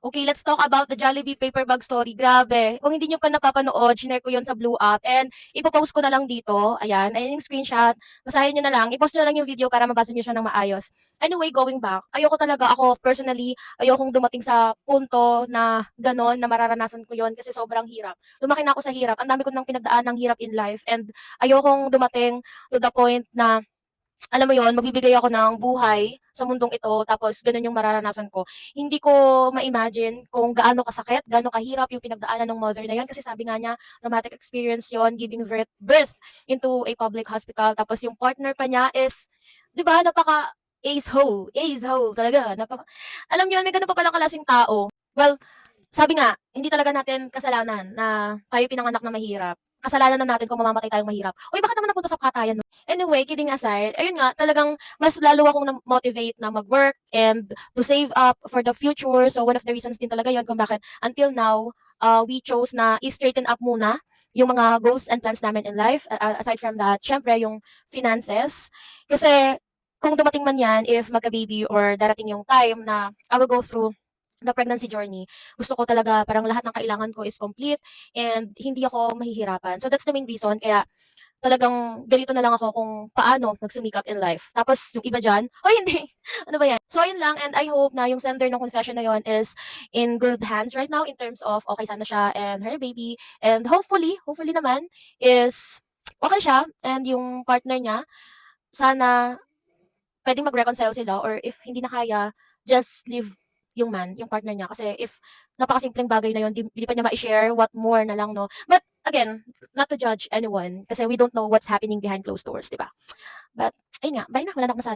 Okay, let's talk about the Jollibee paper bag story. Grabe. Kung hindi nyo pa napapanood, shinare ko yon sa Blue App. And ipopost ko na lang dito. Ayan. Ayan yung screenshot. Basahin nyo na lang. I-post nyo na lang yung video para mabasa nyo siya ng maayos. Anyway, going back. Ayoko talaga ako, personally, ayokong dumating sa punto na ganon, na mararanasan ko yon kasi sobrang hirap. Lumaki na ako sa hirap. Ang dami ko nang pinagdaan ng hirap in life. And ayokong dumating to the point na alam mo yon, magbibigay ako ng buhay sa mundong ito tapos gano'n yung mararanasan ko. Hindi ko ma-imagine kung gaano kasakit, gaano kahirap yung pinagdaanan ng mother na yon kasi sabi nga niya, traumatic experience yon, giving birth into a public hospital. Tapos yung partner pa niya is, 'di ba, napaka ace ho talaga. Alam niyo, may gano'n pa palang klaseng tao. Well, sabi nga, hindi talaga natin kasalanan na tayo pinanganak na mahirap. Kasalanan na natin kung mamamatay tayong mahirap. Uy, bakit naman napunta sa katayan? Anyway, kidding aside, ayun nga, talagang mas lalo akong na-motivate na mag-work and to save up for the future. So, one of the reasons din talaga yun kung bakit until now, we chose na i-straighten up muna yung mga goals and plans namin in life. Aside from that, syempre, yung finances. Kasi, kung dumating man yan, if magka-baby or darating yung time na I will go through the pregnancy journey, gusto ko talaga parang lahat ng kailangan ko is complete and hindi ako mahihirapan. So that's the main reason kaya talagang ganito na lang ako kung paano nagsumikap in life. Tapos yung iba diyan, "Hoy hindi, ano ba 'yan?" So ayun lang and I hope na yung sender ng confession na yon is in good hands right now in terms of okay sana siya and her baby and hopefully naman is okay siya and yung partner niya sana puwedeng mag-reconcile sila or if hindi na kaya, just leave yung man, yung partner niya. Kasi if napakasimpleng bagay na yun, di pa niya mai-share, what more na lang, 'no? But again, not to judge anyone kasi we don't know what's happening behind closed doors, 'di ba? But ayun nga, bye na, wala na akong masabi.